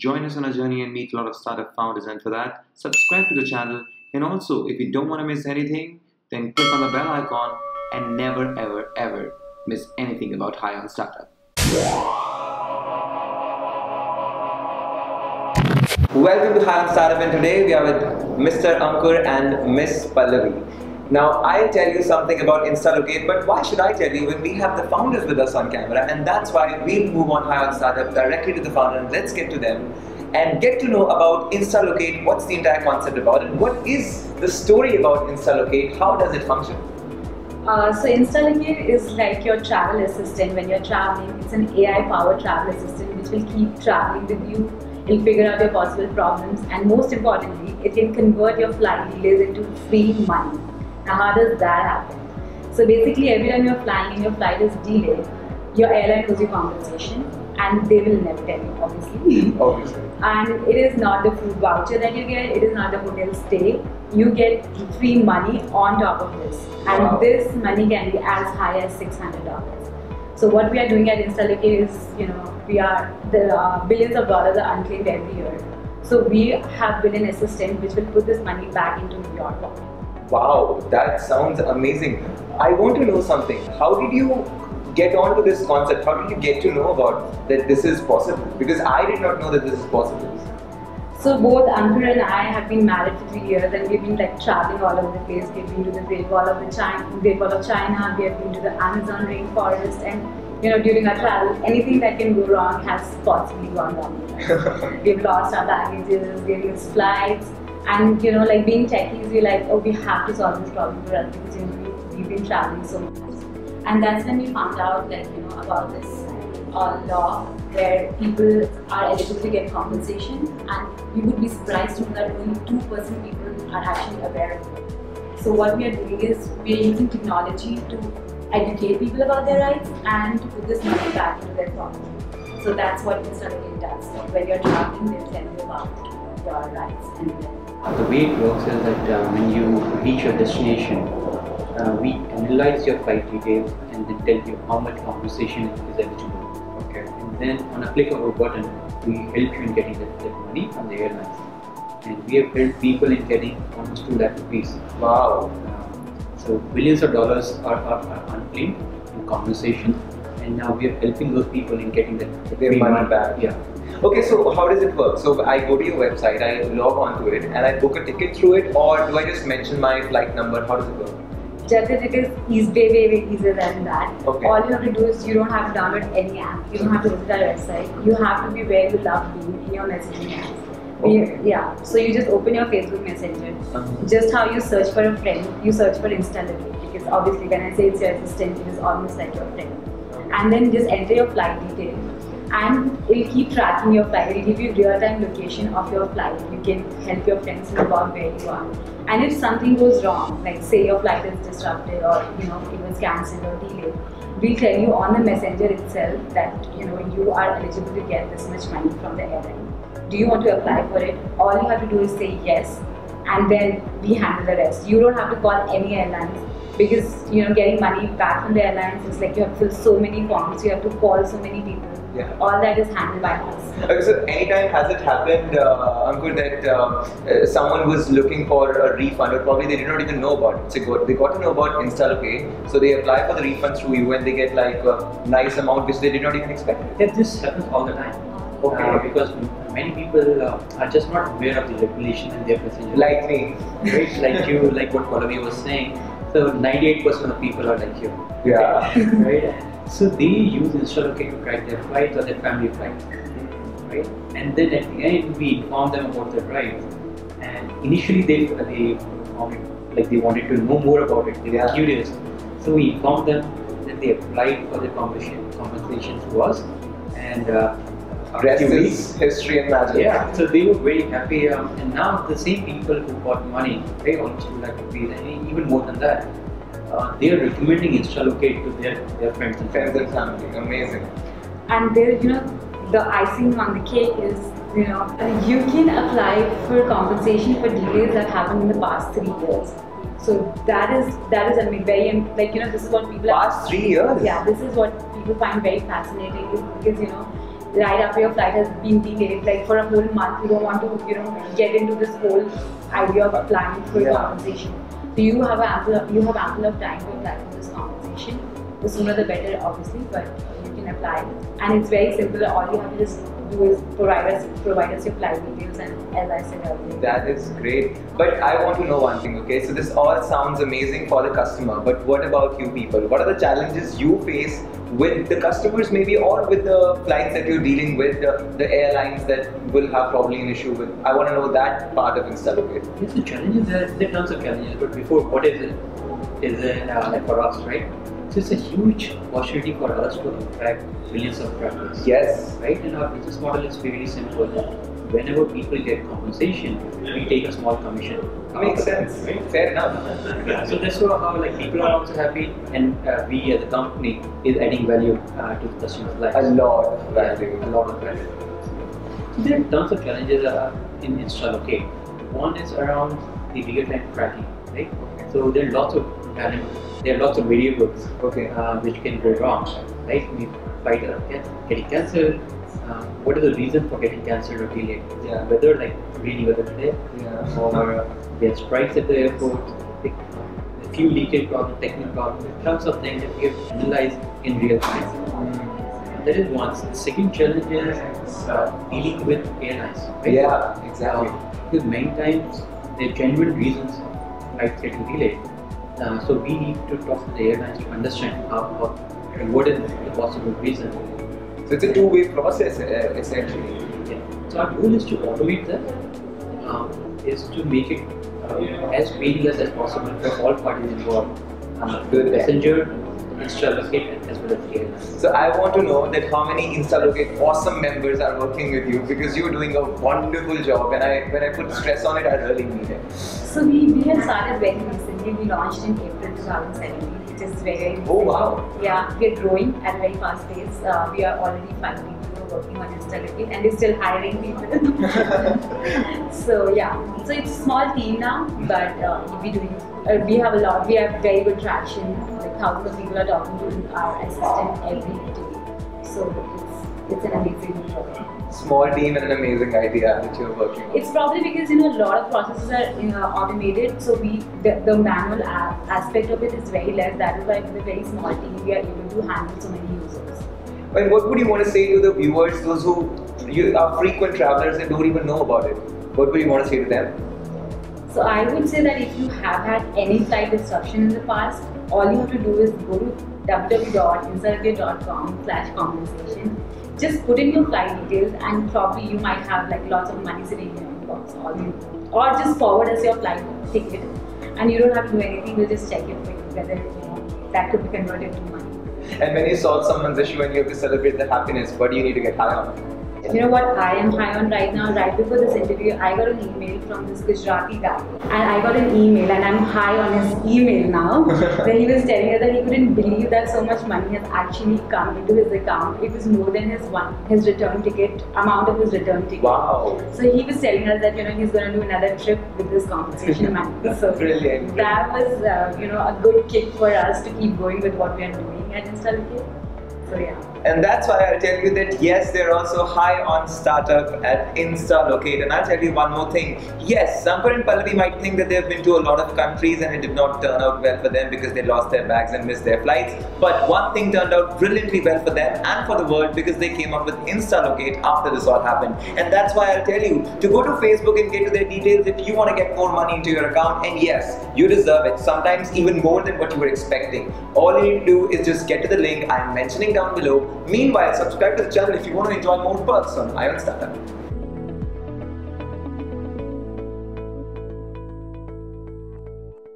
Join us on our journey and meet a lot of startup founders, and for that, subscribe to the channel. And also, if you don't want to miss anything, then click on the bell icon and never ever ever miss anything about High on Startup. Welcome to High on Startup, and today we are with Mr. Ankur and Miss Pallavi. Now, I'll tell you something about Instalocate, but why should I tell you when we have the founders with us on camera? And that's why we'll move on High on Startup directly to the founder, and let's get to them and get to know about Instalocate. What's the entire concept about it? What is the story about Instalocate? How does it function? So Instalocate is like your travel assistant when you're traveling. It's an AI-powered travel assistant which will keep traveling with you. It'll figure out your possible problems, and most importantly, it can convert your flight delays into free money. Now, how does that happen? So basically, every time you're flying and your flight is delayed, your airline owes you compensation, and they will never tell you, obviously. Obviously. And it is not the food voucher that you get, it is not the hotel stay. You get free money on top of this. And wow. This money can be as high as $600. So what we are doing at Instalocate is, the billions of dollars are unclaimed every year. So we have built an assistant which will put this money back into your pocket. Wow, that sounds amazing. I want to know something. How did you get onto this concept? How did you get to know about that this is possible? Because I did not know that this is possible. So both Ankur and I have been married for 3 years, and we've been traveling all over the place. We've been to the Great Wall of China, we have been to the Amazon rainforest, and during our travel, anything that can go wrong has possibly gone wrong. We've lost our baggages, we've missed flights, and being techies, we're like, oh, we have to solve this problem for us because we've been traveling so much. And that's when we found out about this law where people are eligible to get compensation, and you would be surprised to know that only 2% people are actually aware of it. So what we are doing is we are using technology to educate people about their rights and to put this money back into their pocket. So that's what Instalocate does. When you're traveling, they'll tell you about your rights and the way it works is that when you reach your destination, we analyze your flight details and then tell you how much compensation is eligible. Okay. And then on a click of a button, we help you in getting that money from the airlines. And we have helped people in getting almost 2 lakh rupees. Wow. So billions of dollars are unclaimed in compensation, and now we are helping those people in getting their money back. Yeah. Okay, so how does it work? So I go to your website, I log onto it, and I book a ticket through it, or do I just mention my flight number? How does it work? Just as it is way easier than that. Okay. All you have to do is you don't have to download any app. You don't have to visit our website. You have to be where you love being in your messaging apps. Okay. Yeah. So you just open your Facebook Messenger. Just how you search for a friend, you search for Instalocate, because obviously when I say it's your assistant, it is almost like your friend. And then just enter your flight detail, and it will keep tracking your flight. It will give you real-time location of your flight. You can help your friends know about where you are. And if something goes wrong, like say your flight is disrupted or it was cancelled or delayed, we'll tell you on the messenger itself that you are eligible to get this much money from the airline. Do you want to apply for it? All you have to do is say yes, and then we handle the rest. You don't have to call any airlines, because getting money back from the airlines is like you have to fill so many forms, you have to call so many people. Yeah. All that is handled by us. Okay, so anytime has it happened, Ankur, that someone was looking for a refund, or probably they did not even know about it. So they got to know about Instalocate, so they apply for the refund through you, and they get like a nice amount which they did not even expect. Yeah, this happens all the time. Okay. Because many people are just not aware of the regulation and their procedure. Like me. Right? Like you, like what Pallavi was saying. So 98% of people are like you. Yeah. Right? So they use Instalocate to track their flights or their family flights. Right? And then at the end, we inform them about their rights. And initially they wanted to know more about it. They were curious. So we informed them that they applied for the compensation to us, and rest is history and magic. Yeah, so they were very happy, and now the same people who got money, they almost 2 lakh rupees, and even more than that, they are recommending Instalocate to their friends and family. Amazing. And there, the icing on the cake is, you can apply for compensation for delays that happened in the past 3 years. So that is very, this is what people past 3 years. Yeah, this is what people find very fascinating, is because right after your flight has been delayed, like for a whole month, you don't want to, get into this whole idea of applying for compensation. So you have ample of time to apply for this compensation. The sooner the better, obviously, but you can apply. And it's very simple. All you have to just do is provide us your flight details, and as I said earlier. That is great. But I want to know one thing, okay? So this all sounds amazing for the customer, but what about you people? What are the challenges you face with the customers maybe, or with the flights that you're dealing with, the airlines that will have probably an issue with? I want to know that part of Instalocate. Yes, the challenges, there are tons of challenges, but before, what is it? Is it like for us, right? So it's a huge opportunity for us to attract millions of travelers. Yes. Right? And our business model is very simple. Whenever people get compensation, we take a small commission. Makes sense. Right? Fair enough. Yeah, so that's how like people are also happy, and we as a company is adding value to the customer's life. A lot of value. A lot of value. So there are tons of challenges in Instalocate. One is around the real-time tracking, right? So there are lots of variables, which can go wrong, right? We flight getting cancelled. What is the reason for getting cancelled or delayed? Yeah. Whether like rainy weather today, or there are strikes at the airport, a few leakage problems, technical problems, tons of things that we have to analyze in real time. That is one. The second challenge is dealing with airlines. Right? Yeah, exactly. Because many times there are genuine reasons flights getting delayed. So we need to talk to the airlines to understand what is the possible reason. So it's a two-way process essentially. Yeah. So our goal is to automate that, is to make it as painless as possible for all parties involved, the passenger, Instalocate, as well as the airlines. So I want to know that how many Instalocate awesome members are working with you, because you're doing a wonderful job, and when I put stress on it, I really mean it. So we have started very recently. We launched in April 2017, which is very Oh wow! Yeah, we are growing at a very fast pace. We are already 5 people working on Instalocate, and we're still hiring people. So yeah, so it's a small team now, but we have a lot. We have very good traction. Like thousands of people are talking to our assistant every day. So it's an amazing job. Small team and an amazing idea that you're working on. It's probably because a lot of processes are automated, so the manual aspect of it is very less. That is why with a very small team we are able to handle so many users. And what would you want to say to the viewers, those who are frequent travelers and don't even know about it? What would you want to say to them? So I would say that if you have had any flight disruption in the past, all you have to do is go to www.instalocate.com/compensation. Just put in your flight details, and probably you might have like lots of money sitting in your inbox, or just forward us your flight ticket, and you don't have to do anything. We'll just check it whether that could be converted to money. And when you solve someone's issue and you have to celebrate the happiness, what do you need to get high on? You know what I am high on right now? Right before this interview, I got an email from this Gujarati guy. And I got an email, and I'm high on his email now. Where he was telling us that he couldn't believe that so much money has actually come into his account. It was more than his return ticket, amount of his return ticket. Wow. So he was telling us that he's going to do another trip with this compensation money. So Brilliant. That was a good kick for us to keep going with what we are doing at Instalocate. So yeah. And that's why I'll tell you that yes, they're also high on startup at Instalocate. And I'll tell you one more thing. Yes, Ankur and Pallavi might think that they've been to a lot of countries and it did not turn out well for them because they lost their bags and missed their flights. But one thing turned out brilliantly well for them and for the world, because they came up with Instalocate after this all happened. And that's why I'll tell you to go to Facebook and get to their details if you want to get more money into your account. And yes, you deserve it, sometimes even more than what you were expecting. All you need to do is just get to the link I'm mentioning down below. Meanwhile, subscribe to the channel if you want to enjoy more perks on Ion Startup.